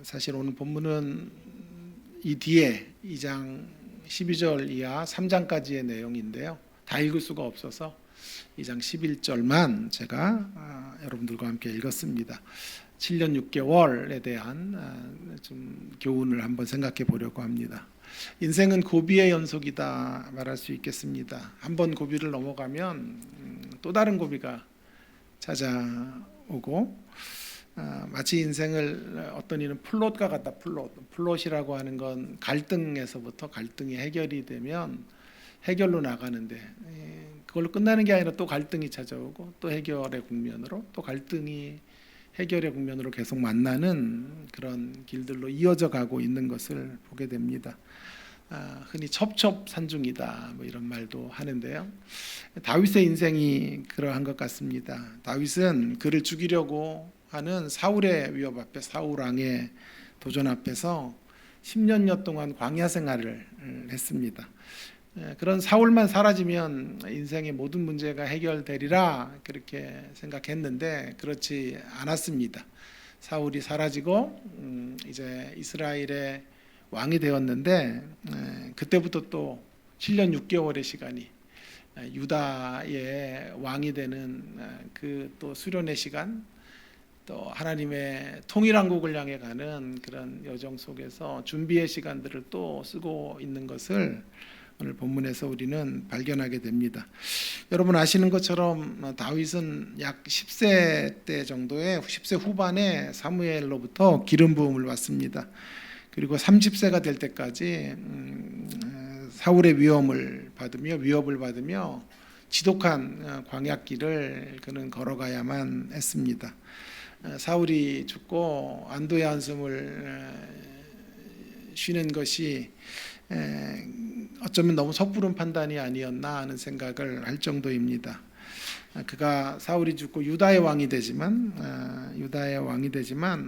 사실 오늘 본문은 이 뒤에 2장 12절 이하 3장까지의 내용인데요. 다 읽을 수가 없어서 2장 11절만 제가 여러분들과 함께 읽었습니다. 7년 6개월에 대한 좀 교훈을 한번 생각해 보려고 합니다. 인생은 고비의 연속이다 말할 수 있겠습니다. 한번 고비를 넘어가면 또 다른 고비가 찾아오고 마치 인생을 어떤 이는 플롯과 같다. 플롯이라고 하는 건 갈등에서부터 갈등이 해결이 되면 해결로 나가는데 그걸로 끝나는 게 아니라 또 갈등이 찾아오고 또 해결의 국면으로 또 갈등이 해결의 국면으로 계속 만나는 그런 길들로 이어져 가고 있는 것을 보게 됩니다. 흔히 첩첩산중이다 뭐 이런 말도 하는데요. 다윗의 인생이 그러한 것 같습니다. 다윗은 그를 죽이려고 하는 사울의 위협 앞에, 사울 왕의 도전 앞에서 10년여 동안 광야 생활을 했습니다. 그런 사울만 사라지면 인생의 모든 문제가 해결되리라 그렇게 생각했는데 그렇지 않았습니다. 사울이 사라지고 이제 이스라엘의 왕이 되었는데 그때부터 또 7년 6개월의 시간이 유다의 왕이 되는 그 또 수련의 시간, 또 하나님의 통일왕국을 향해 가는 그런 여정 속에서 준비의 시간들을 또 쓰고 있는 것을 오늘 본문에서 우리는 발견하게 됩니다. 여러분 아시는 것처럼 다윗은 약 10세 때 정도의 10세 후반에 사무엘로부터 기름 부음을 받습니다. 그리고 30세가 될 때까지 사울의 위협을 받으며 지독한 광야길을 그는 걸어가야만 했습니다. 사울이 죽고 안도의 한숨을 쉬는 것이 어쩌면 너무 섣부른 판단이 아니었나 하는 생각을 할 정도입니다. 그가 사울이 죽고 유다의 왕이 되지만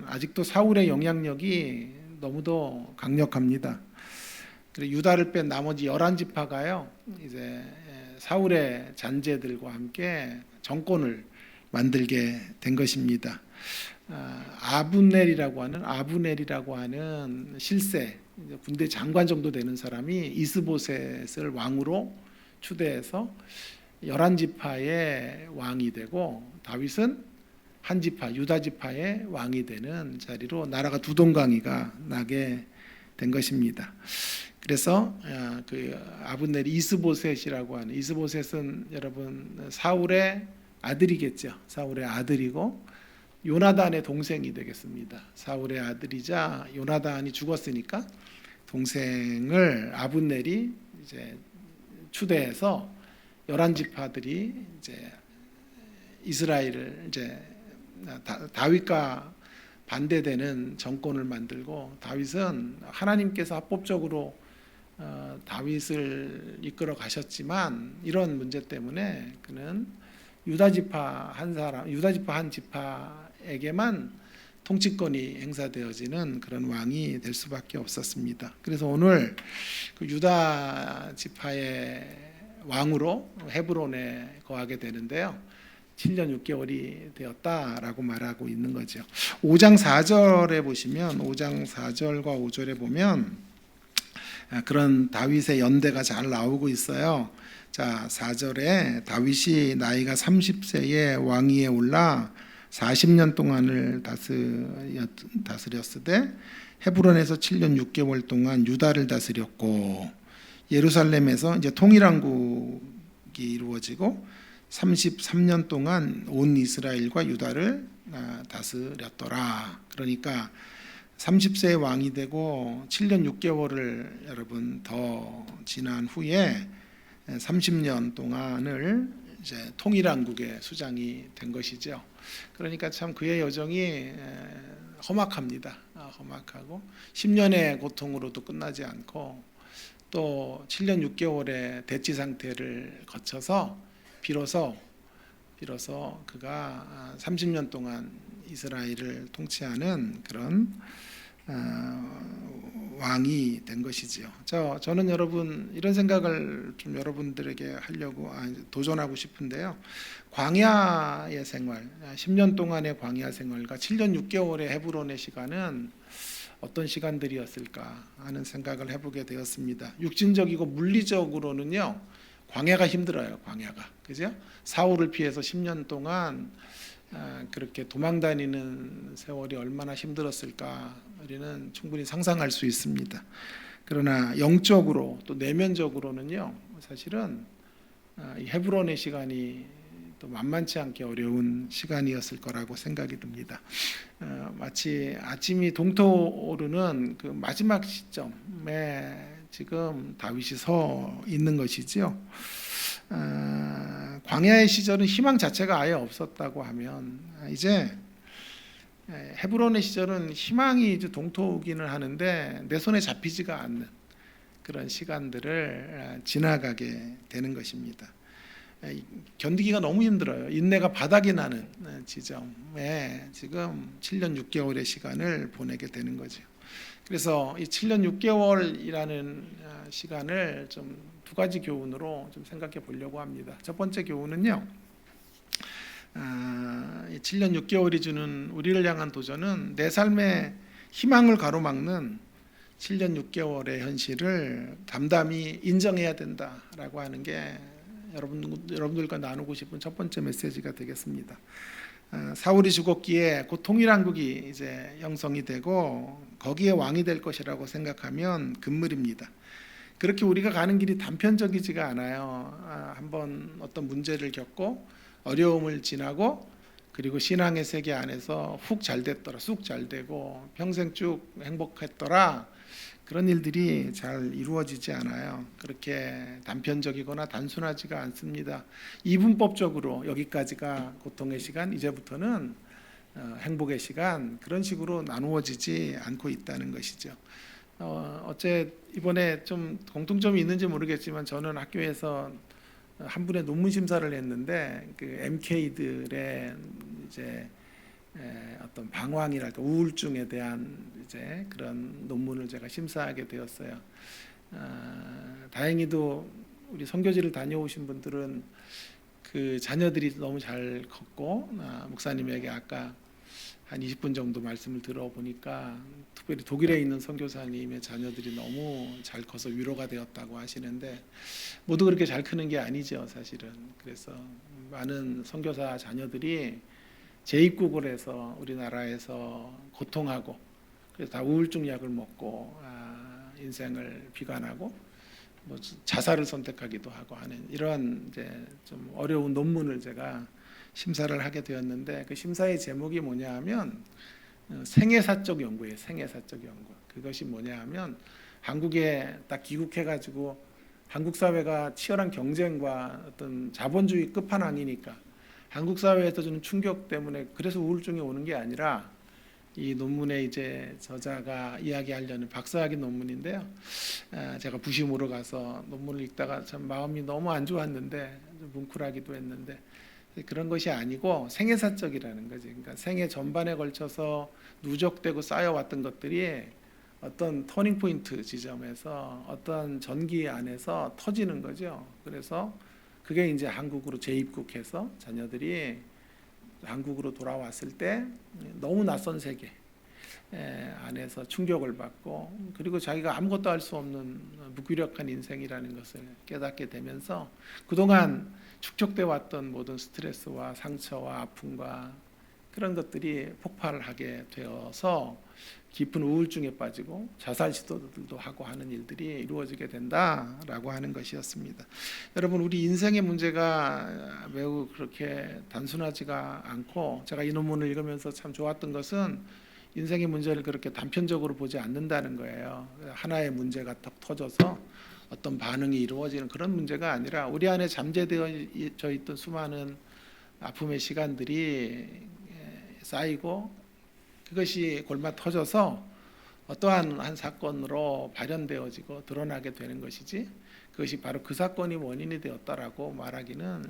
아직도 사울의 영향력이 너무도 강력합니다. 그리고 유다를 뺀 나머지 11지파가요 이제 사울의 잔재들과 함께 정권을 만들게 된 것입니다. 아브넬이라고 하는 실세, 군대 장관 정도 되는 사람이 이스보셋을 왕으로 추대해서 11지파의 왕이 되고 다윗은 한 지파, 유다 지파의 왕이 되는 자리로 나라가 두 동강이가 나게 된 것입니다. 그래서 그 아브넬이 이스보셋이라고 하는, 이스보셋은 여러분 사울의 아들이겠죠. 사울의 아들이고 요나단의 동생이 되겠습니다. 사울의 아들이자 요나단이 죽었으니까 동생을 아브넬이 이제 추대해서 11지파들이 이제 이스라엘을 이제 다윗과 반대되는 정권을 만들고, 다윗은 하나님께서 합법적으로 다윗을 이끌어 가셨지만 이런 문제 때문에 그는 유다지파 한 지파에게만 통치권이 행사되어지는 그런 왕이 될 수밖에 없었습니다. 그래서 오늘 그 유다 지파의 왕으로 헤브론에 거하게 되는데요. 7년 6개월이 되었다라고 말하고 있는 거죠. 5장 4절에 보시면 5장 4절과 5절에 보면 그런 다윗의 연대가 잘 나오고 있어요. 자, 4절에 다윗이 나이가 30세에 왕위에 올라 40년 동안을 다스렸으되 헤브론에서 7년 6개월 동안 유다를 다스렸고 예루살렘에서 이제 통일왕국이 이루어지고 33년 동안 온 이스라엘과 유다를 다스렸더라. 그러니까 30세의 왕이 되고 7년 6개월을 여러분 더 지난 후에 30년 동안을 이제 통일왕국의 수장이 된 것이죠. 그러니까 참 그의 여정이 험악합니다. 험악하고 10년의 고통으로도 끝나지 않고 또 7년 6개월의 대치 상태를 거쳐서 비로소 그가 30년 동안 이스라엘을 통치하는 그런 왕이 된 것이지요. 저는 여러분 이런 생각을 좀 여러분들에게 하려고 도전하고 싶은데요. 광야의 생활, 10년 동안의 광야 생활과 7년 6개월의 헤브론의 시간은 어떤 시간들이었을까 하는 생각을 해보게 되었습니다. 육신적이고 물리적으로는요, 광야가 힘들어요. 광야가, 그죠? 사울을 피해서 10년 동안 그렇게 도망다니는 세월이 얼마나 힘들었을까 우리는 충분히 상상할 수 있습니다. 그러나 영적으로 또 내면적으로는요, 사실은 이 헤브론의 시간이 또 만만치 않게 어려운 시간이었을 거라고 생각이 듭니다. 마치 아침이 동토오르는 그 마지막 시점에 지금 다윗이 서 있는 것이지요. 광야의 시절은 희망 자체가 아예 없었다고 하면 이제 헤브론의 시절은 희망이 이제 동토오기는 하는데 내 손에 잡히지가 않는 그런 시간들을 지나가게 되는 것입니다. 견디기가 너무 힘들어요. 인내가 바닥이 나는 지점에 지금 7년 6개월의 시간을 보내게 되는 거죠. 그래서 이 7년 6개월이라는 시간을 좀 두 가지 교훈으로 좀 생각해 보려고 합니다. 첫 번째 교훈은요, 7년 6개월이 주는 우리를 향한 도전은 내 삶의 희망을 가로막는 7년 6개월의 현실을 담담히 인정해야 된다라고 하는 게 여러분들과 나누고 싶은 첫 번째 메시지가 되겠습니다. 사울이 죽었기에 곧 통일한국이 이제 형성이 되고 거기에 왕이 될 것이라고 생각하면 금물입니다. 그렇게 우리가 가는 길이 단편적이지가 않아요. 한번 어떤 문제를 겪고 어려움을 지나고 그리고 신앙의 세계 안에서 훅 잘 됐더라, 쑥 잘 되고 평생 쭉 행복했더라, 그런 일들이 잘 이루어지지 않아요. 그렇게 단편적이거나 단순하지가 않습니다. 이분법적으로 여기까지가 고통의 시간, 이제부터는 행복의 시간, 그런 식으로 나누어지지 않고 있다는 것이죠. 어째 이번에 좀 공통점이 있는지 모르겠지만 저는 학교에서 한 분의 논문 심사를 했는데 그 MK들의 이제 어떤 방황이랄까 우울증에 대한 이제 그런 논문을 제가 심사하게 되었어요. 다행히도 우리 선교지를 다녀오신 분들은 그 자녀들이 너무 잘 컸고 목사님에게 아까 한 20분 정도 말씀을 들어보니까 특별히 독일에 있는 선교사님의 자녀들이 너무 잘 커서 위로가 되었다고 하시는데 모두 그렇게 잘 크는 게 아니죠, 사실은. 그래서 많은 선교사 자녀들이 재입국을 해서 우리나라에서 고통하고 그래서 다 우울증 약을 먹고 인생을 비관하고 뭐 자살을 선택하기도 하고 하는 이러한 이제 좀 어려운 논문을 제가 심사를 하게 되었는데 그 심사의 제목이 뭐냐 하면 생애사적 연구예요. 생애사적 연구. 그것이 뭐냐 하면 한국에 딱 귀국해가지고 한국 사회가 치열한 경쟁과 어떤 자본주의 끝판왕이니까 한국 사회에서 주는 충격 때문에 그래서 우울증이 오는 게 아니라 이 논문의 이제 저자가 이야기하려는 박사학위 논문인데요. 제가 부심으로 가서 논문을 읽다가 참 마음이 너무 안 좋았는데 좀 뭉클하기도 했는데 그런 것이 아니고 생애사적이라는 거지. 그러니까 생애 전반에 걸쳐서 누적되고 쌓여왔던 것들이 어떤 터닝 포인트 지점에서 어떤 전기 안에서 터지는 거죠. 그래서 그게 이제 한국으로 재입국해서 자녀들이 한국으로 돌아왔을 때 너무 낯선 세계 안에서 충격을 받고 그리고 자기가 아무것도 할 수 없는 무기력한 인생이라는 것을 깨닫게 되면서 그동안 축적돼 왔던 모든 스트레스와 상처와 아픔과 그런 것들이 폭발을 하게 되어서 깊은 우울증에 빠지고 자살 시도들도 하고 하는 일들이 이루어지게 된다라고 하는 것이었습니다. 여러분, 우리 인생의 문제가 매우 그렇게 단순하지가 않고 제가 이 논문을 읽으면서 참 좋았던 것은 인생의 문제를 그렇게 단편적으로 보지 않는다는 거예요. 하나의 문제가 딱 터져서 어떤 반응이 이루어지는 그런 문제가 아니라 우리 안에 잠재되어 있던 수많은 아픔의 시간들이 쌓이고 그것이 골마 터져서 어떠한 한 사건으로 발현되어지고 드러나게 되는 것이지 그것이 바로 그 사건이 원인이 되었다라고 말하기는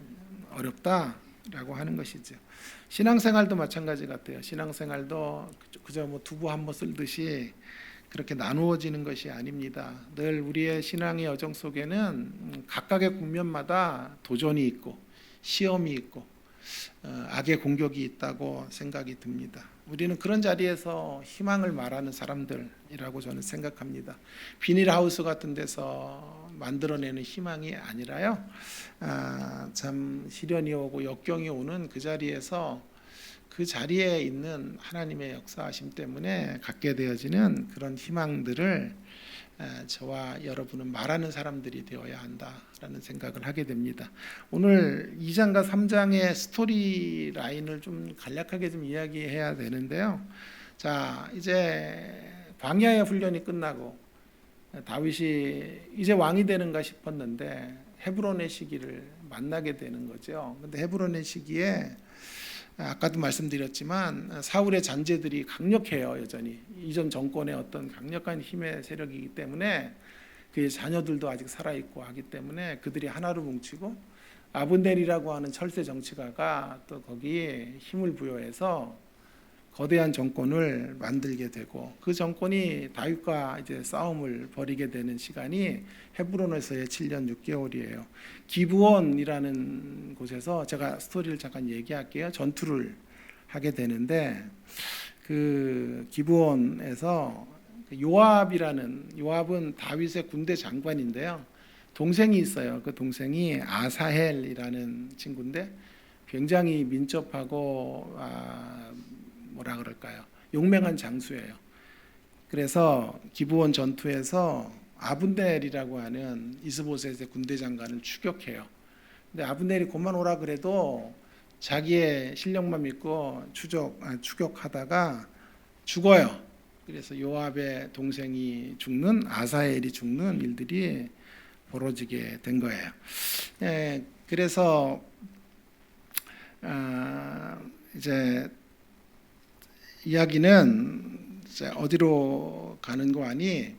어렵다 것이라고 하는 것이죠. 신앙생활도 마찬가지 같아요. 신앙생활도 그저 뭐 두부 한 모 쓸듯이 그렇게 나누어지는 것이 아닙니다. 늘 우리의 신앙의 여정 속에는 각각의 국면마다 도전이 있고 시험이 있고 악의 공격이 있다고 생각이 듭니다. 우리는 그런 자리에서 희망을 말하는 사람들이라고 저는 생각합니다. 비닐하우스 같은 데서 만들어내는 희망이 아니라요, 참 시련이 오고 역경이 오는 그 자리에서 그 자리에 있는 하나님의 역사하심 때문에 갖게 되어지는 그런 희망들을 저와 여러분은 말하는 사람들이 되어야 한다라는 생각을 하게 됩니다. 오늘 2장과 3장의 스토리 라인을 좀 간략하게 좀 이야기해야 되는데요. 자, 이제 광야의 훈련이 끝나고 다윗이 이제 왕이 되는가 싶었는데 헤브론의 시기를 만나게 되는 거죠. 근데 헤브론의 시기에 아까도 말씀드렸지만 사울의 잔재들이 강력해요. 여전히 이전 정권의 어떤 강력한 힘의 세력이기 때문에 그의 자녀들도 아직 살아있고 하기 때문에 그들이 하나로 뭉치고 아브넬이라고 하는 철새 정치가가 또 거기에 힘을 부여해서 거대한 정권을 만들게 되고 그 정권이 다윗과 이제 싸움을 벌이게 되는 시간이 헤브론에서의 7년 6개월이에요. 기브온이라는 곳에서 제가 스토리를 잠깐 얘기할게요. 전투를 하게 되는데 그 기브온에서 요압은 다윗의 군대 장관인데요. 동생이 있어요. 그 동생이 아사헬이라는 친구인데 굉장히 민첩하고 뭐라 그럴까요? 용맹한 장수예요. 그래서 기브온 전투에서 아브넬이라고 하는 이스보셋의 군대 장관을 추격해요. 근데 아브넬이 그만 오라 그래도 자기의 실력만 믿고 추격하다가 죽어요. 그래서 요압의 동생이 죽는, 아사헬이 죽는 일들이 벌어지게 된 거예요. 그래서 이제 이야기는 이제 어디로 가는 거 아니?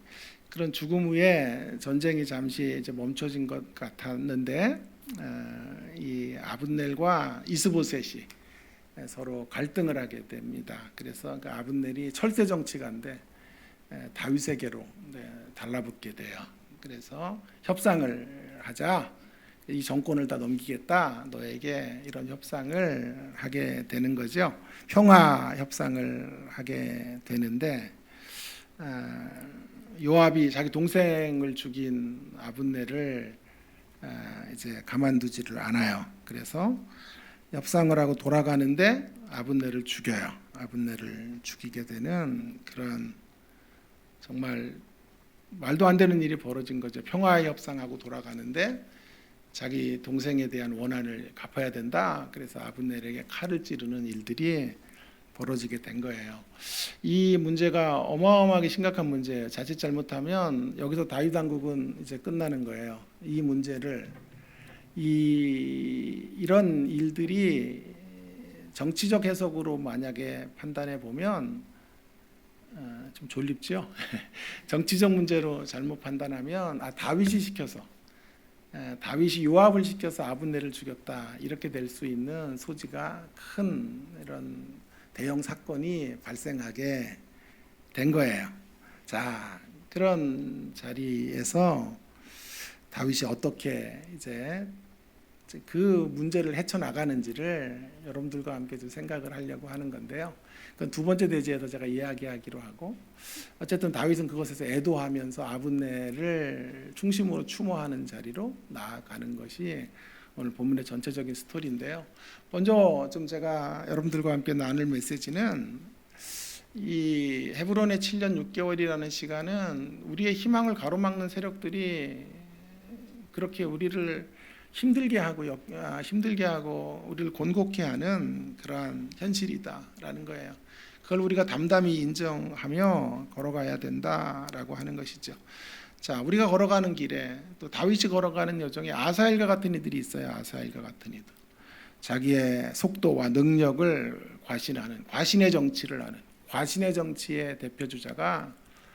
그런 죽음 후에 전쟁이 잠시 이제 멈춰진 것 같았는데 이 아브넬과 이스보셋이 서로 갈등을 하게 됩니다. 그래서 그 아브넬이 철새 정치가인데 다윗에게로 달라붙게 돼요. 그래서 협상을 하자. 이 정권을 다 넘기겠다. 너에게 이런 협상을 하게 되는 거죠. 평화 협상을 하게 되는데 요압이 자기 동생을 죽인 아브넬을 이제 가만두지를 않아요. 그래서 협상을 하고 돌아가는데 아브넬을 죽여요. 아브넬을 죽이게 되는 그런 정말 말도 안 되는 일이 벌어진 거죠. 평화의 협상하고 돌아가는데 자기 동생에 대한 원한을 갚아야 된다. 그래서 아브넬에게 칼을 찌르는 일들이 벌어지게 된 거예요. 이 문제가 어마어마하게 심각한 문제예요. 자칫 잘못하면 여기서 다윗 왕국은 이제 끝나는 거예요. 이 문제를 이런 일들이 정치적 해석으로 만약에 판단해 보면 좀 졸립죠. 정치적 문제로 잘못 판단하면 다윗이 시켜서 다윗이 요압을 시켜서 아브넬을 죽였다 이렇게 될 수 있는 소지가 큰 이런 대형 사건이 발생하게 된 거예요. 자, 그런 자리에서 다윗이 어떻게 이제 그 문제를 헤쳐나가는지를 여러분들과 함께 좀 생각을 하려고 하는 건데요. 그건 두 번째 대지에서 제가 이야기하기로 하고 어쨌든 다윗은 그것에서 애도하면서 아브넬을 중심으로 추모하는 자리로 나아가는 것이 오늘 본문의 전체적인 스토리인데요. 먼저 좀 제가 여러분들과 함께 나눌 메시지는 이 헤브론의 7년 6개월이라는 시간은 우리의 희망을 가로막는 세력들이 그렇게 우리를 힘들게 하고 우리를 곤곡해 하는 그러한 현실이다라는 거예요. 그걸 우리가 담담히 인정하며 걸어가야 된다라고 하는 것이죠. 자, 우리가 걸어가는 길에 또 다윗이 걸어가는 여정에 아사엘과 같은 이들이 있어요. 아사엘과 같은 이들. 자기의 속도와 능력을 과신하는 과신의 정치를 하는 과신의 정치의 대표 주자가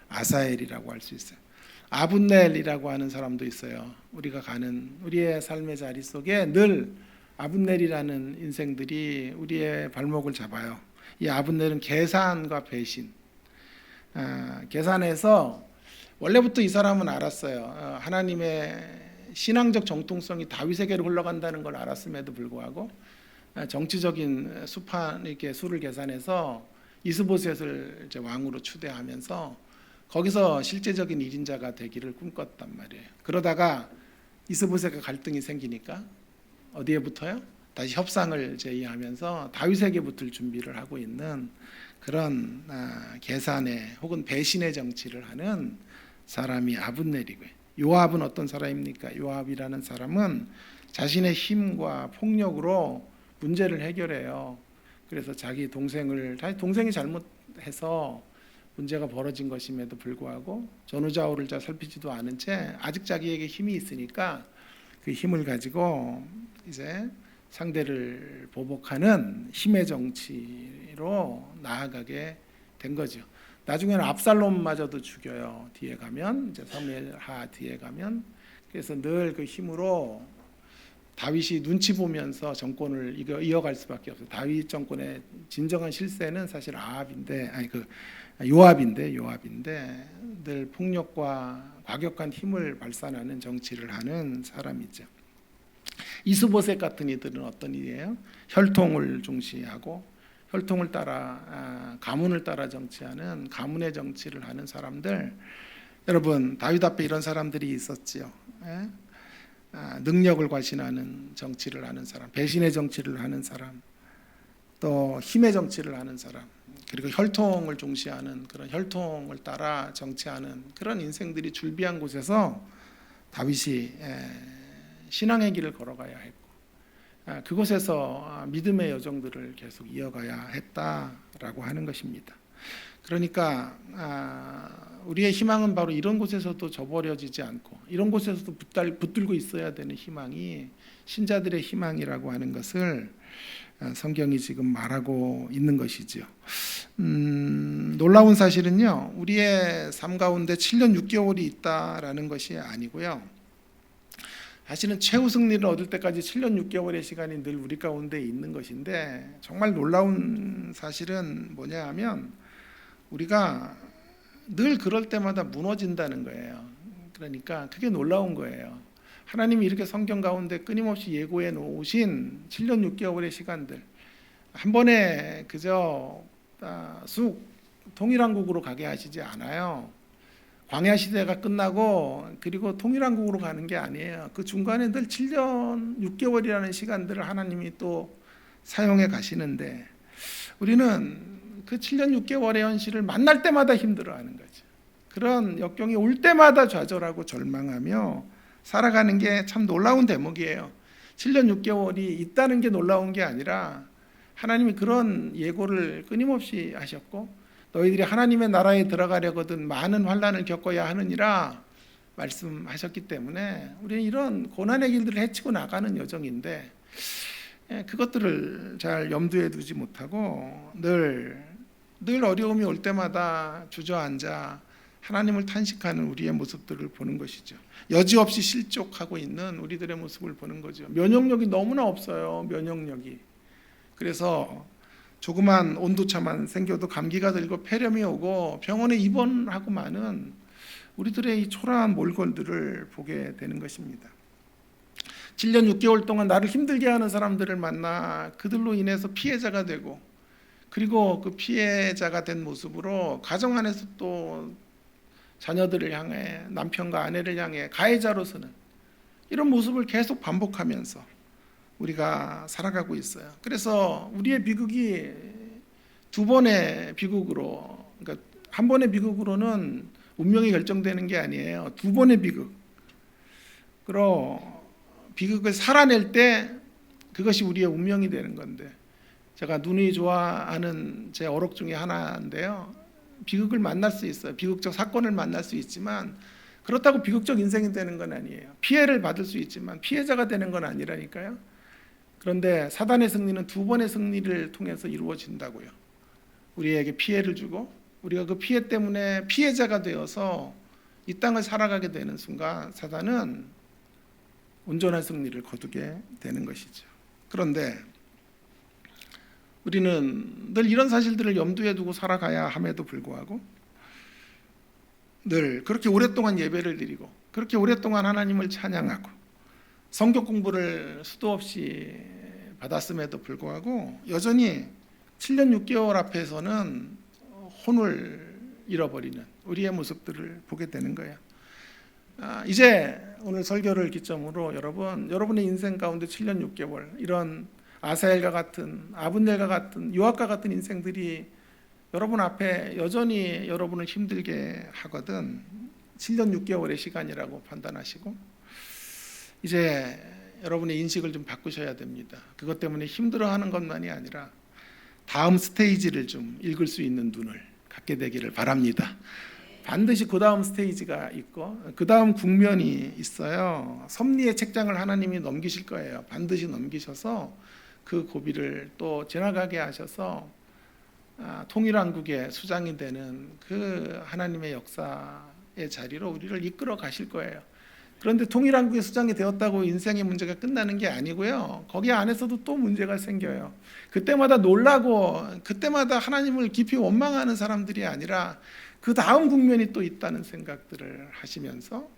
아사엘이라고 할 수 있어요. 아브넬이라고 하는 사람도 있어요. 우리가 가는 우리의 삶의 자리 속에 늘 아분넬이라는 인생들이 우리의 발목을 잡아요. 이 아분넬은 계산과 배신. 계산에서 원래부터 이 사람은 알았어요. 하나님의 신앙적 정통성이 다윗에게로 흘러간다는 걸 알았음에도 불구하고 정치적인 수판 이렇게 수를 계산해서 이스보셋을 이제 왕으로 추대하면서 거기서 실제적인 1인자가 되기를 꿈꿨단 말이에요. 그러다가 이스보셋과 갈등이 생기니까 어디에 붙어요? 다시 협상을 제의하면서 다윗에게 붙을 준비를 하고 있는 그런 계산의 혹은 배신의 정치를 하는 사람이 아분넬이고요. 요압은 어떤 사람입니까? 요압이라는 사람은 자신의 힘과 폭력으로 문제를 해결해요. 그래서 자기 동생이 잘못해서 문제가 벌어진 것임에도 불구하고 전후좌우를 잘 살피지도 않은 채 아직 자기에게 힘이 있으니까 그 힘을 가지고 이제 상대를 보복하는 힘의 정치로 나아가게 된 거죠. 나중에는 압살롬마저도 죽여요. 뒤에 가면 이제 사무엘하 뒤에 가면 그래서 늘 그 힘으로 다윗이 눈치 보면서 정권을 이어갈 수밖에 없어요. 다윗 정권의 진정한 실세는 사실 요압인데 늘 폭력과 과격한 힘을 발산하는 정치를 하는 사람이죠. 이스보셋 같은 이들은 어떤 일이에요? 혈통을 중시하고 혈통을 따라 가문을 따라 정치하는 가문의 정치를 하는 사람들. 여러분 다윗 앞에 이런 사람들이 있었지요. 능력을 과신하는 정치를 하는 사람, 배신의 정치를 하는 사람, 또 힘의 정치를 하는 사람, 그리고 혈통을 중시하는 그런 혈통을 따라 정치하는 그런 인생들이 줄비한 곳에서 다윗이 신앙의 길을 걸어가야 했고 그곳에서 믿음의 여정들을 계속 이어가야 했다라고 하는 것입니다. 그러니까 우리의 희망은 바로 이런 곳에서도 저버려지지 않고 이런 곳에서도 붙들고 있어야 되는 희망이 신자들의 희망이라고 하는 것을 성경이 지금 말하고 있는 것이죠. 놀라운 사실은요, 우리의 삶 가운데 7년 6개월이 있다라는 것이 아니고요. 사실은 최후 승리를 얻을 때까지 7년 6개월의 시간이 늘 우리 가운데 있는 것인데 정말 놀라운 사실은 뭐냐 하면 우리가 늘 그럴 때마다 무너진다는 거예요. 그러니까 그게 놀라운 거예요. 하나님이 이렇게 성경 가운데 끊임없이 예고해 놓으신 7년 6개월의 시간들 한 번에 그저 쑥 통일한국으로 가게 하시지 않아요. 광야 시대가 끝나고 그리고 통일한국으로 가는 게 아니에요. 그 중간에 늘 7년 6개월이라는 시간들을 하나님이 또 사용해 가시는데 우리는 그 7년 6개월의 현실을 만날 때마다 힘들어하는 거죠. 그런 역경이 올 때마다 좌절하고 절망하며 살아가는 게 참 놀라운 대목이에요. 7년 6개월이 있다는 게 놀라운 게 아니라 하나님이 그런 예고를 끊임없이 하셨고 너희들이 하나님의 나라에 들어가려거든 많은 환난을 겪어야 하느니라 말씀하셨기 때문에 우리는 이런 고난의 길들을 헤치고 나가는 여정인데 그것들을 잘 염두에 두지 못하고 늘 어려움이 올 때마다 주저앉아 하나님을 탄식하는 우리의 모습들을 보는 것이죠. 여지없이 실족하고 있는 우리들의 모습을 보는 거죠. 면역력이 너무나 없어요. 면역력이. 그래서 조그만 온도차만 생겨도 감기가 들고 폐렴이 오고 병원에 입원하고 많은 우리들의 이 초라한 몰골들을 보게 되는 것입니다. 7년 6개월 동안 나를 힘들게 하는 사람들을 만나 그들로 인해서 피해자가 되고 그리고 그 피해자가 된 모습으로 가정 안에서 또 자녀들을 향해 남편과 아내를 향해 가해자로서는 이런 모습을 계속 반복하면서 우리가 살아가고 있어요. 그래서 우리의 비극이 두 번의 비극으로, 그러니까 한 번의 비극으로는 운명이 결정되는 게 아니에요. 두 번의 비극. 그리고 비극을 살아낼 때 그것이 우리의 운명이 되는 건데 제가 눈이 좋아하는 제 어록 중에 하나인데요. 비극을 만날 수 있어요. 비극적 사건을 만날 수 있지만 그렇다고 비극적 인생이 되는 건 아니에요. 피해를 받을 수 있지만 피해자가 되는 건 아니라니까요. 그런데 사단의 승리는 두 번의 승리를 통해서 이루어진다고요. 우리에게 피해를 주고 우리가 그 피해 때문에 피해자가 되어서 이 땅을 살아가게 되는 순간 사단은 온전한 승리를 거두게 되는 것이죠. 그런데 우리는 늘 이런 사실들을 염두에 두고 살아가야 함에도 불구하고 늘 그렇게 오랫동안 예배를 드리고 그렇게 오랫동안 하나님을 찬양하고 성경 공부를 수도 없이 받았음에도 불구하고 여전히 7년 6개월 앞에서는 혼을 잃어버리는 우리의 모습들을 보게 되는 거예요. 이제 오늘 설교를 기점으로 여러분의 인생 가운데 7년 6개월 이런 아사엘과 같은 아브넬과 같은 요압과 같은 인생들이 여러분 앞에 여전히 여러분을 힘들게 하거든 7년 6개월의 시간이라고 판단하시고 이제 여러분의 인식을 좀 바꾸셔야 됩니다. 그것 때문에 힘들어하는 것만이 아니라 다음 스테이지를 좀 읽을 수 있는 눈을 갖게 되기를 바랍니다. 반드시 그 다음 스테이지가 있고 그 다음 국면이 있어요. 섭리의 책장을 하나님이 넘기실 거예요. 반드시 넘기셔서 그 고비를 또 지나가게 하셔서 통일왕국의 수장이 되는 그 하나님의 역사의 자리로 우리를 이끌어 가실 거예요. 그런데 통일왕국의 수장이 되었다고 인생의 문제가 끝나는 게 아니고요. 거기 안에서도 또 문제가 생겨요. 그때마다 놀라고 그때마다 하나님을 깊이 원망하는 사람들이 아니라 그 다음 국면이 또 있다는 생각들을 하시면서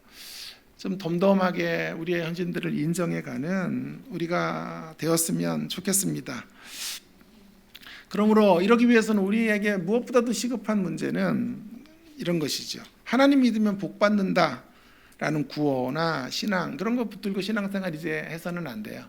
좀 덤덤하게 우리의 현실들을 인정해가는 우리가 되었으면 좋겠습니다. 그러므로 이러기 위해서는 우리에게 무엇보다도 시급한 문제는 이런 것이죠. 하나님 믿으면 복 받는다 라는 구호나 신앙 그런 것 붙들고 신앙생활 이제 해서는 안 돼요.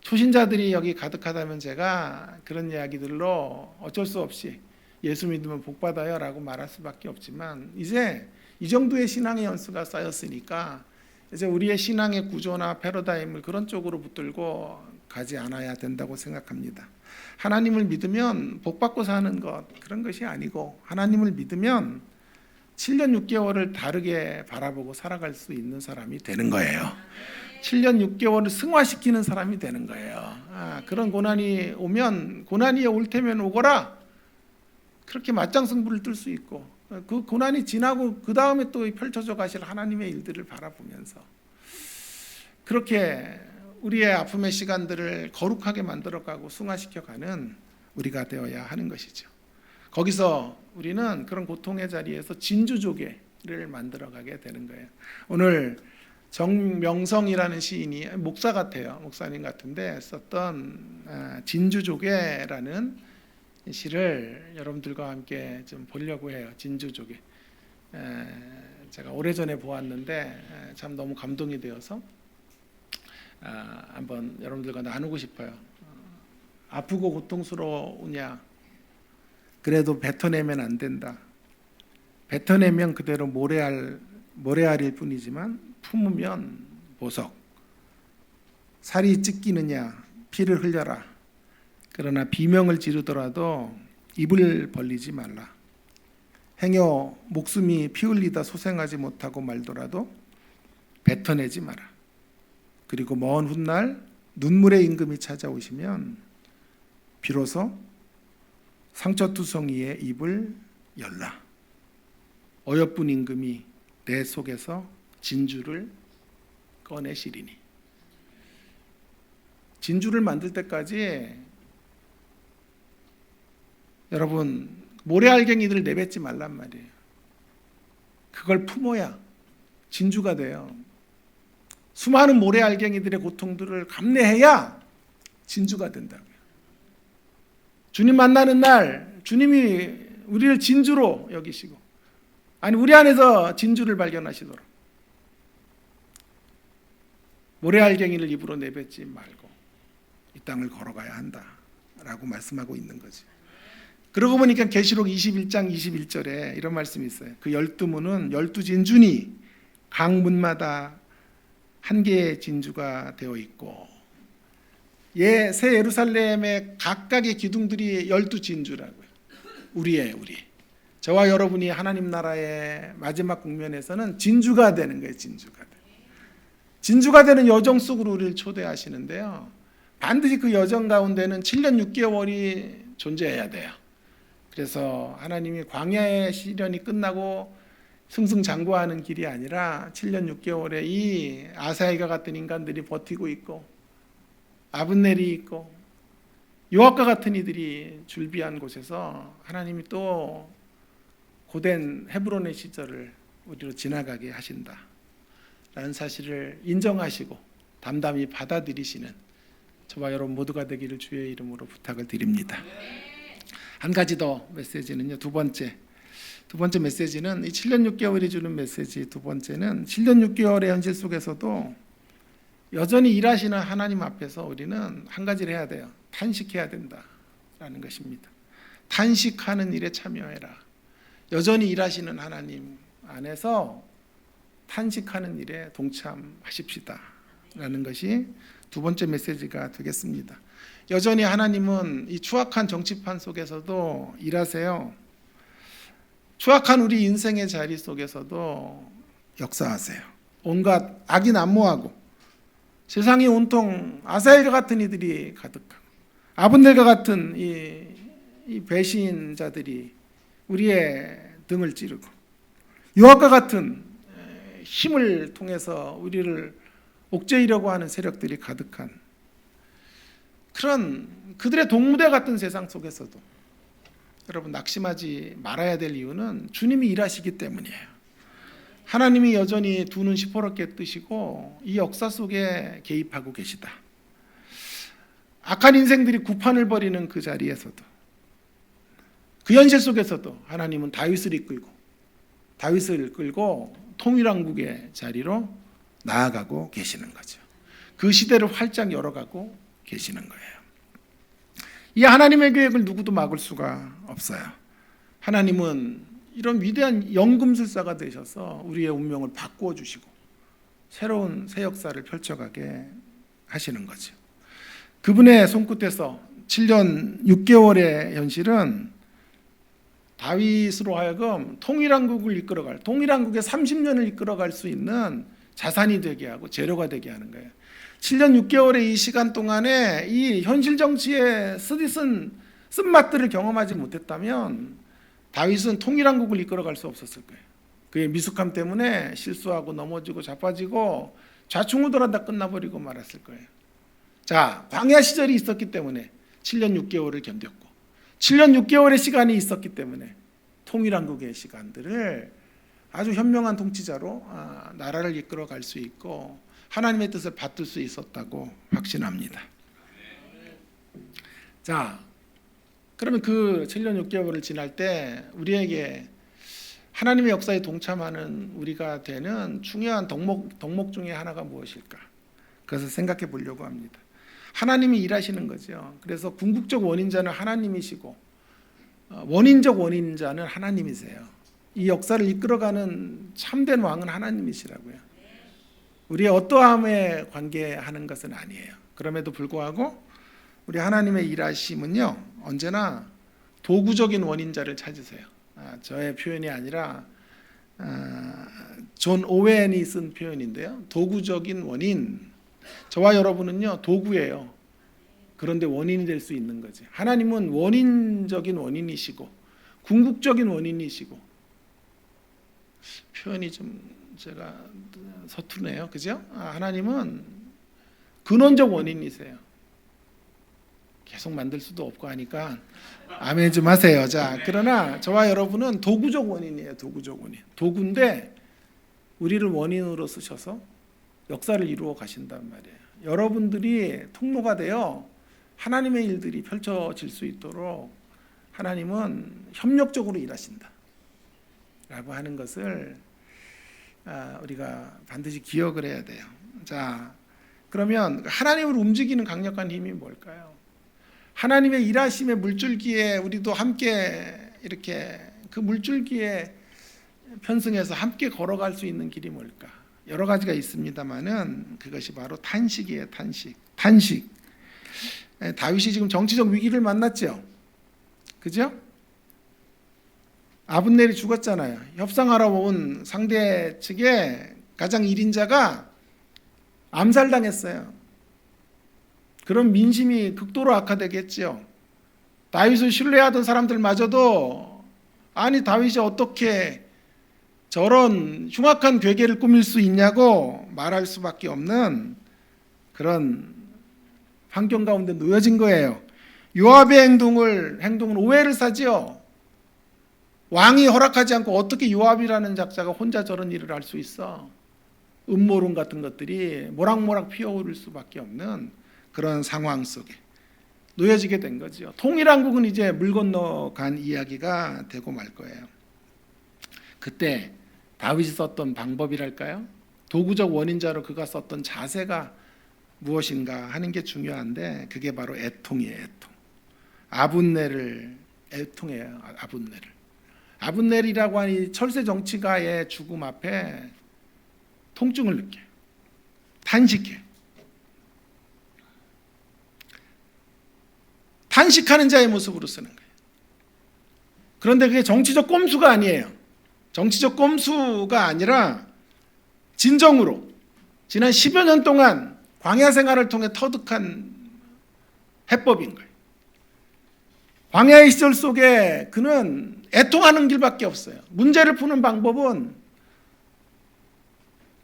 초신자들이 여기 가득하다면 제가 그런 이야기들로 어쩔 수 없이 예수 믿으면 복 받아요 라고 말할 수밖에 없지만 이제 이 정도의 신앙의 연수가 쌓였으니까 이제 우리의 신앙의 구조나 패러다임을 그런 쪽으로 붙들고 가지 않아야 된다고 생각합니다. 하나님을 믿으면 복 받고 사는 것 그런 것이 아니고 하나님을 믿으면 7년 6개월을 다르게 바라보고 살아갈 수 있는 사람이 되는 거예요. 7년 6개월을 승화시키는 사람이 되는 거예요. 그런 고난이 오면 고난이 올 테면 오거라 그렇게 맞짱승부를 뜰 수 있고 그 고난이 지나고 그 다음에 또 펼쳐져 가실 하나님의 일들을 바라보면서 그렇게 우리의 아픔의 시간들을 거룩하게 만들어가고 승화시켜가는 우리가 되어야 하는 것이죠. 거기서 우리는 그런 고통의 자리에서 진주조개를 만들어가게 되는 거예요. 오늘 정명성이라는 시인이 목사 같아요. 목사님 같은데 썼던 진주조개라는 시를 여러분들과 함께 좀 보려고 해요. 진주조개. 제가 오래전에 보았는데 참 너무 감동이 되어서 한번 여러분들과 나누고 싶어요. 아프고 고통스러우냐? 그래도 뱉어내면 안 된다. 뱉어내면 그대로 모래알일 뿐이지만 품으면 보석. 살이 찢기느냐? 피를 흘려라. 그러나 비명을 지르더라도 입을 벌리지 말라. 행여 목숨이 피 흘리다 소생하지 못하고 말더라도 뱉어내지 마라. 그리고 먼 훗날 눈물의 임금이 찾아오시면 비로소 상처투성이의 입을 열라. 어여쁜 임금이 내 속에서 진주를 꺼내시리니. 진주를 만들 때까지 여러분 모래알갱이들을 내뱉지 말란 말이에요. 그걸 품어야 진주가 돼요. 수많은 모래알갱이들의 고통들을 감내해야 진주가 된다고요. 주님 만나는 날 주님이 우리를 진주로 여기시고 아니 우리 안에서 진주를 발견하시도록 모래알갱이를 입으로 내뱉지 말고 이 땅을 걸어가야 한다라고 말씀하고 있는 거지. 그러고 보니까 계시록 21장 21절에 이런 말씀이 있어요. 그 12문은 12진주니 각 문마다 한 개의 진주가 되어 있고 새 예루살렘의 각각의 기둥들이 12진주라고요. 우리 저와 여러분이 하나님 나라의 마지막 국면에서는 진주가 되는 거예요. 진주가 되는 여정 속으로 우리를 초대하시는데요. 반드시 그 여정 가운데는 7년 6개월이 존재해야 돼요. 그래서 하나님이 광야의 시련이 끝나고 승승장구하는 길이 아니라 7년 6개월에 이 아사엘과 같은 인간들이 버티고 있고 아브넬이 있고 요압과 같은 이들이 줄비한 곳에서 하나님이 또 고된 헤브론의 시절을 우리로 지나가게 하신다라는 사실을 인정하시고 담담히 받아들이시는 저와 여러분 모두가 되기를 주의 이름으로 부탁을 드립니다. 한 가지 더 메시지는요. 두 번째 메시지는 이 7년 6개월이 주는 메시지. 두 번째는 7년 6개월의 현실 속에서도 여전히 일하시는 하나님 앞에서 우리는 한 가지를 해야 돼요. 탄식해야 된다라는 것입니다. 탄식하는 일에 참여해라. 여전히 일하시는 하나님 안에서 탄식하는 일에 동참하십시다 라는 것이 두 번째 메시지가 되겠습니다. 여전히 하나님은 이 추악한 정치판 속에서도 일하세요. 추악한 우리 인생의 자리 속에서도 역사하세요. 온갖 악이 난무하고 세상이 온통 아사엘과 같은 이들이 가득하고 아브넬과 같은 이 배신자들이 우리의 등을 찌르고 요압과 같은 힘을 통해서 우리를 옥죄이려고 하는 세력들이 가득한 그런 그들의 동무대 같은 세상 속에서도 여러분 낙심하지 말아야 될 이유는 주님이 일하시기 때문이에요. 하나님이 여전히 두 눈 시퍼렇게 뜨시고 이 역사 속에 개입하고 계시다. 악한 인생들이 구판을 벌이는 그 자리에서도 그 현실 속에서도 하나님은 다윗을 이끌고 통일왕국의 자리로 나아가고 계시는 거죠. 그 시대를 활짝 열어가고 계시는 거예요. 이 하나님의 계획을 누구도 막을 수가 없어요. 하나님은 이런 위대한 연금술사가 되셔서 우리의 운명을 바꾸어 주시고 새로운 새 역사를 펼쳐가게 하시는 거죠. 그분의 손끝에서 7년 6개월의 현실은 다윗으로 하여금 통일왕국을 이끌어갈, 통일왕국의 30년을 이끌어갈 수 있는 자산이 되게 하고 재료가 되게 하는 거예요. 7년 6개월의 이 시간 동안에 이 현실 정치의 쓴맛들을 경험하지 못했다면 다윗은 통일왕국을 이끌어갈 수 없었을 거예요. 그의 미숙함 때문에 실수하고 넘어지고 자빠지고 좌충우돌하다 끝나버리고 말았을 거예요. 자, 광야 시절이 있었기 때문에 7년 6개월을 견뎠고 7년 6개월의 시간이 있었기 때문에 통일왕국의 시간들을 아주 현명한 통치자로 나라를 이끌어갈 수 있고 하나님의 뜻을 받들 수 있었다고 확신합니다. 자, 그러면 그 7년 6개월을 지날 때 우리에게 하나님의 역사에 동참하는 우리가 되는 중요한 덕목 중에 하나가 무엇일까? 그것을 생각해 보려고 합니다. 하나님이 일하시는 거죠. 그래서 궁극적 원인자는 하나님이시고 원인적 원인자는 하나님이세요. 이 역사를 이끌어가는 참된 왕은 하나님이시라고요. 우리의 어떠함에 관계하는 것은 아니에요. 그럼에도 불구하고 우리 하나님의 일하심은요 언제나 도구적인 원인자를 찾으세요. 저의 표현이 아니라 존 오웬이 쓴 표현인데요. 도구적인 원인. 저와 여러분은요 도구예요. 그런데 원인이 될 수 있는 거지. 하나님은 원인적인 원인이시고 궁극적인 원인이시고 표현이 좀 제가 서투르네요. 그죠? 하나님은 근원적 원인이세요. 계속 만들 수도 없고 하니까 아멘 좀 하세요. 자, 그러나 저와 여러분은 도구적 원인이에요. 도구적 원인. 도구인데 우리를 원인으로 쓰셔서 역사를 이루어 가신단 말이에요. 여러분들이 통로가 되어 하나님의 일들이 펼쳐질 수 있도록 하나님은 협력적으로 일하신다 라고 하는 것을 우리가 반드시 기억을 해야 돼요. 자, 그러면 하나님을 움직이는 강력한 힘이 뭘까요? 하나님의 일하심의 물줄기에 우리도 함께 이렇게 그 물줄기에 편승해서 함께 걸어갈 수 있는 길이 뭘까? 여러 가지가 있습니다만은 그것이 바로 탄식이에요. 탄식. 다윗이 지금 정치적 위기를 만났죠. 그죠? 아브넬이 죽었잖아요. 협상하러 온 상대 측의 가장 1인자가 암살당했어요. 그런 민심이 극도로 악화되겠죠. 다윗을 신뢰하던 사람들마저도 아니 다윗이 어떻게 저런 흉악한 괴계를 꾸밀 수 있냐고 말할 수밖에 없는 그런 환경 가운데 놓여진 거예요. 요압의 행동은 오해를 사지요. 왕이 허락하지 않고 어떻게 요압이라는 작자가 혼자 저런 일을 할 수 있어? 음모론 같은 것들이 모락모락 피어오를 수밖에 없는 그런 상황 속에 놓여지게 된 거죠. 통일한국은 이제 물 건너간 이야기가 되고 말 거예요. 그때 다윗이 썼던 방법이랄까요? 도구적 원인자로 그가 썼던 자세가 무엇인가 하는 게 중요한데 그게 바로 애통이에요. 애통. 아분넬을 애통해요. 아분넬이라고 하니 철새 정치가의 죽음 앞에 통증을 느껴요. 탄식해. 탄식하는 자의 모습으로 쓰는 거예요. 그런데 그게 정치적 꼼수가 아니에요. 정치적 꼼수가 아니라 진정으로 지난 10여 년 동안 광야 생활을 통해 터득한 해법인 거예요. 광야의 시절 속에 그는 애통하는 길밖에 없어요. 문제를 푸는 방법은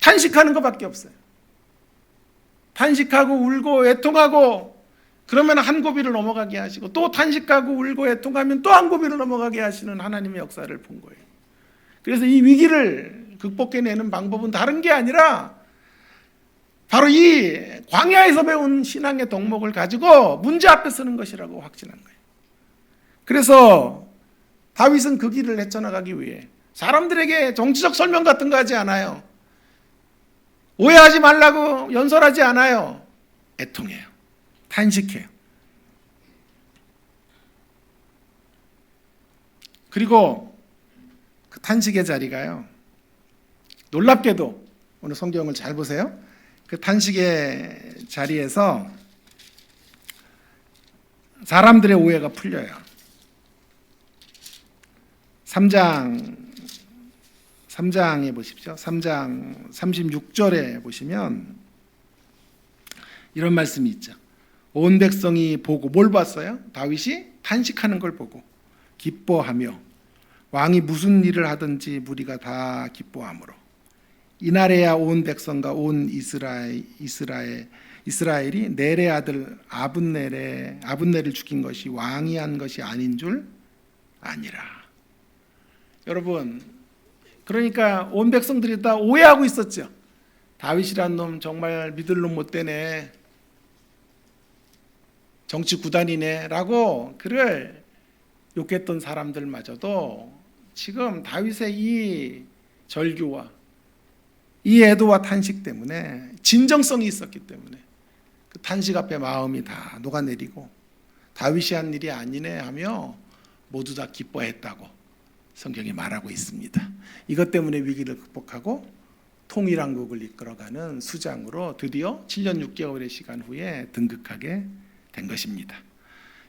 탄식하는 것밖에 없어요. 탄식하고 울고 애통하고 그러면 한 고비를 넘어가게 하시고 또 탄식하고 울고 애통하면 또 한 고비를 넘어가게 하시는 하나님의 역사를 본 거예요. 그래서 이 위기를 극복해내는 방법은 다른 게 아니라 바로 이 광야에서 배운 신앙의 덕목을 가지고 문제 앞에 서는 것이라고 확신한 거예요. 그래서 다윗은 그 길을 헤쳐나가기 위해 사람들에게 정치적 설명 같은 거 하지 않아요. 오해하지 말라고 연설하지 않아요. 애통해요. 탄식해요. 그리고 그 탄식의 자리가요. 놀랍게도 오늘 성경을 잘 보세요. 그 탄식의 자리에서 사람들의 오해가 풀려요. 3장에 보십시오. 3장 36절에 보시면 이런 말씀이 있죠. 온 백성이 보고 뭘 봤어요? 다윗이 탄식하는 걸 보고 기뻐하며 왕이 무슨 일을 하든지 무리가 다 기뻐하므로 이날에야 온 백성과 온 이스라엘이 넬의 아들 아분넬을 죽인 것이 왕이 한 것이 아닌 줄 아니라. 여러분, 그러니까 온 백성들이 다 오해하고 있었죠. 다윗이란 놈 정말 믿을 놈 못 되네, 정치 구단이네 라고 그를 욕했던 사람들마저도 지금 다윗의 이 절규와 이 애도와 탄식 때문에 진정성이 있었기 때문에 그 탄식 앞에 마음이 다 녹아내리고 다윗이 한 일이 아니네 하며 모두 다 기뻐했다고 성경이 말하고 있습니다. 이것 때문에 위기를 극복하고 통일한국을 이끌어가는 수장으로 드디어 7년 6개월의 시간 후에 등극하게 된 것입니다.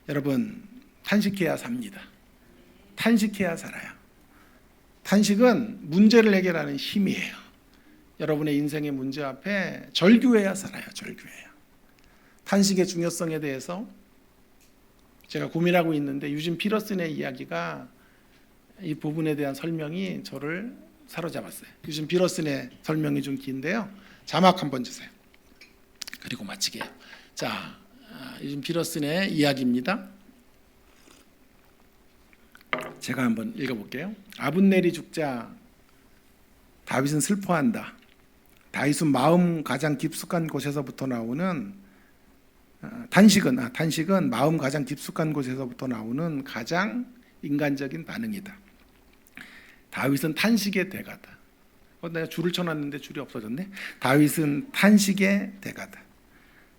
여러분, 탄식해야 삽니다. 탄식해야 살아요. 탄식은 문제를 해결하는 힘이에요. 여러분의 인생의 문제 앞에 절규해야 살아요. 절규해야. 탄식의 중요성에 대해서 제가 고민하고 있는데 유진 피터슨의 이야기가 이 부분에 대한 설명이 저를 사로잡았어요. 유진 피터슨의 설명이 좀 긴데요. 자막 한번 주세요. 그리고 마치게요. 자, 유진 피터슨의 이야기입니다. 제가 한번 읽어볼게요. 아분넬이 죽자 다윗은 슬퍼한다. 다윗은 마음 가장 깊숙한 곳에서부터 나오는 탄식은 마음 가장 깊숙한 곳에서부터 나오는 가장 인간적인 반응이다. 다윗은 탄식의 대가다. 내가 줄을 쳐놨는데 줄이 없어졌네. 다윗은 탄식의 대가다.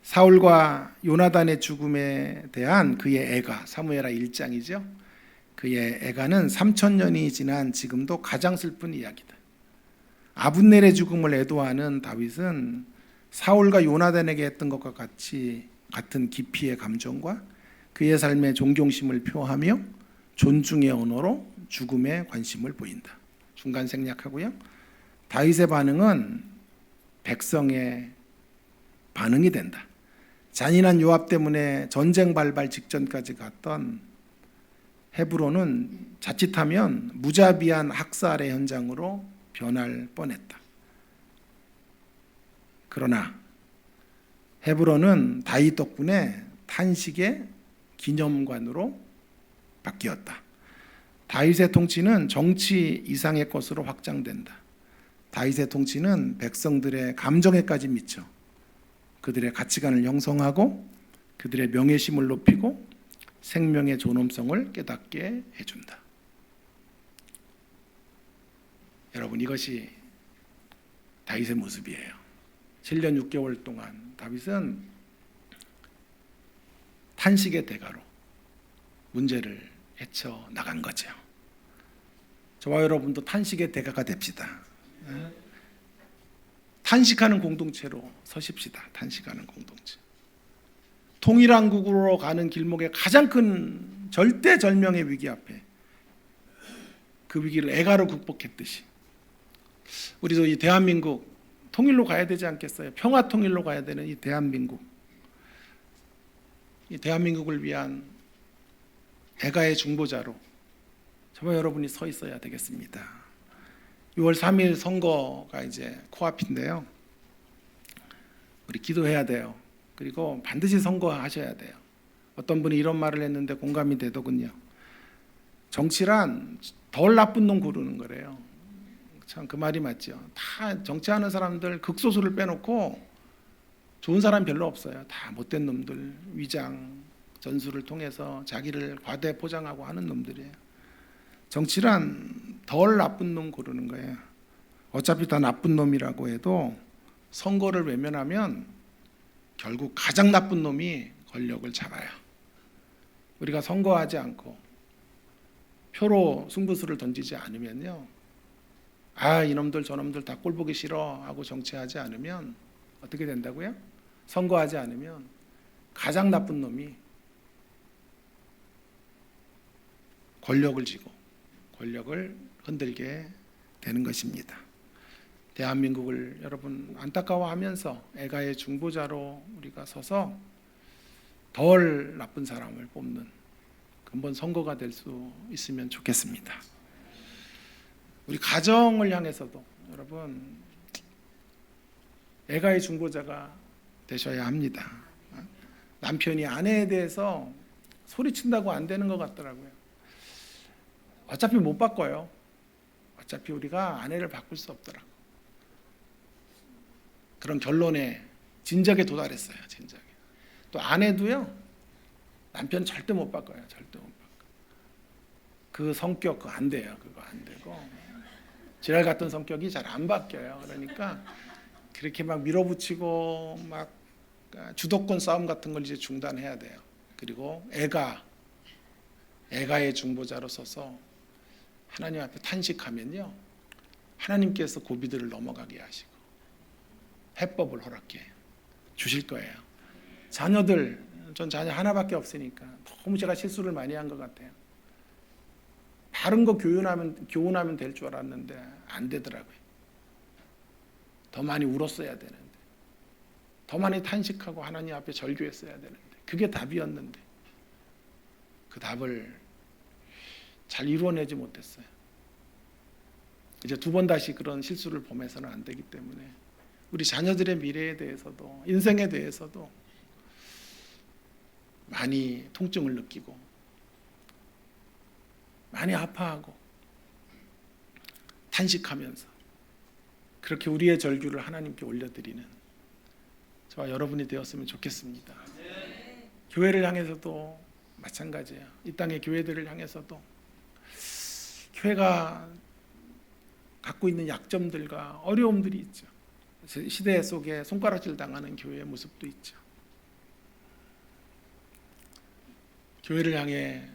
사울과 요나단의 죽음에 대한 그의 애가, 사무엘하 1장이죠. 그의 애가는 3000년이 지난 지금도 가장 슬픈 이야기다. 아분넬의 죽음을 애도하는 다윗은 사울과 요나단에게 했던 것과 같은 깊이의 감정과 그의 삶의 존경심을 표하며 존중의 언어로 죽음에 관심을 보인다. 중간 생략하고요. 다윗의 반응은 백성의 반응이 된다. 잔인한 요압 때문에 전쟁 발발 직전까지 갔던 헤브론은 자칫하면 무자비한 학살의 현장으로 변할 뻔했다. 그러나 헤브론은 다윗 덕분에 탄식의 기념관으로 바뀌었다. 다윗의 통치는 정치 이상의 것으로 확장된다. 다윗의 통치는 백성들의 감정에까지 미쳐 그들의 가치관을 형성하고 그들의 명예심을 높이고 생명의 존엄성을 깨닫게 해준다. 여러분, 이것이 다윗의 모습이에요. 7년 6개월 동안 다윗은 탄식의 대가로 문제를 헤쳐나간 거죠. 저와 여러분도 탄식의 대가가 됩시다. 탄식하는 공동체로 서십시다. 탄식하는 공동체. 통일한국으로 가는 길목의 가장 큰 절대절명의 위기 앞에 그 위기를 애가로 극복했듯이 우리도 이 대한민국 통일로 가야 되지 않겠어요? 평화 통일로 가야 되는 이 대한민국, 이 대한민국을 위한 애가의 중보자로 저와 여러분이 서 있어야 되겠습니다. 6월 3일 선거가 이제 코앞인데요. 우리 기도해야 돼요. 그리고 반드시 선거하셔야 돼요. 어떤 분이 이런 말을 했는데 공감이 되더군요. 정치란 덜 나쁜 놈 고르는 거래요. 참 그 말이 맞죠. 다 정치하는 사람들 극소수를 빼놓고 좋은 사람 별로 없어요. 다 못된 놈들, 위장, 전술을 통해서 자기를 과대 포장하고 하는 놈들이에요. 정치란 덜 나쁜 놈 고르는 거예요. 어차피 다 나쁜 놈이라고 해도 선거를 외면하면 결국 가장 나쁜 놈이 권력을 잡아요. 우리가 선거하지 않고 표로 승부수를 던지지 않으면요, 아 이놈들 저놈들 다 꼴보기 싫어 하고 정치하지 않으면 어떻게 된다고요? 선거하지 않으면 가장 나쁜 놈이 권력을 쥐고 권력을 흔들게 되는 것입니다. 대한민국을 여러분 안타까워하면서 애가의 중보자로 우리가 서서 덜 나쁜 사람을 뽑는 근본 선거가 될 수 있으면 좋겠습니다. 우리 가정을 향해서도 여러분 애가의 중보자가 되셔야 합니다. 남편이 아내에 대해서 소리친다고 안 되는 것 같더라고요. 어차피 못 바꿔요. 어차피 우리가 아내를 바꿀 수 없더라고. 그런 결론에 진작에 도달했어요. 진작에. 또 아내도요. 남편 절대 못 바꿔요. 절대 못 바꿔. 그 성격 그거 안 돼요. 그거 안 되고 지랄 같은 성격이 잘 안 바뀌어요. 그러니까 그렇게 막 밀어붙이고 막 주도권 싸움 같은 걸 이제 중단해야 돼요. 그리고 애가의 중보자로 서서 하나님 앞에 탄식하면요, 하나님께서 고비들을 넘어가게 하시고 해법을 허락해 주실 거예요. 자녀들, 전 자녀 하나밖에 없으니까 너무 제가 실수를 많이 한 것 같아요. 바른 거 교훈하면 될 줄 알았는데 안 되더라고요. 더 많이 울었어야 되는데, 더 많이 탄식하고 하나님 앞에 절규했어야 되는데, 그게 답이었는데 그 답을 잘 이루어내지 못했어요. 이제 두 번 다시 그런 실수를 범해서는 안 되기 때문에 우리 자녀들의 미래에 대해서도 인생에 대해서도 많이 통증을 느끼고 많이 아파하고 탄식하면서 그렇게 우리의 절규를 하나님께 올려드리는 저와 여러분이 되었으면 좋겠습니다. 교회를 향해서도 마찬가지예요. 이 땅의 교회들을 향해서도 교회가 갖고 있는 약점들과 어려움들이 있죠. 시대 속에 손가락질 당하는 교회의 모습도 있죠. 교회를 향해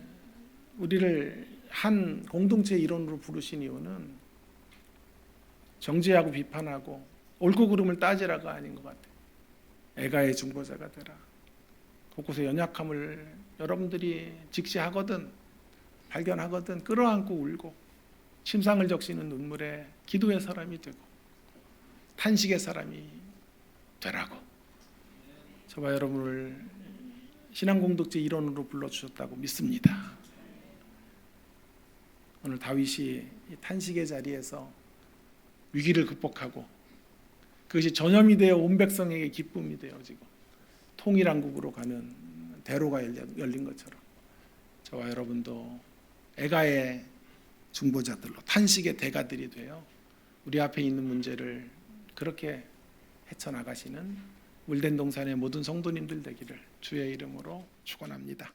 우리를 한 공동체의 일원으로 부르신 이유는 정죄하고 비판하고 옳고 그름을 따지라가 아닌 것 같아요. 애가의 중보자가 되라. 곳곳의 연약함을 여러분들이 직시하거든 발견하거든 끌어안고 울고 침상을 적시는 눈물에 기도의 사람이 되고 탄식의 사람이 되라고 저와 여러분을 신앙공동체 일원으로 불러주셨다고 믿습니다. 오늘 다윗이 이 탄식의 자리에서 위기를 극복하고 그것이 전염이 되어 온 백성에게 기쁨이 되어지고 통일한국으로 가는 대로가 열린 것처럼 저와 여러분도 애가의 중보자들로 탄식의 대가들이 되어 우리 앞에 있는 문제를 그렇게 헤쳐나가시는 물된 동산의 모든 성도님들 되기를 주의 이름으로 축원합니다.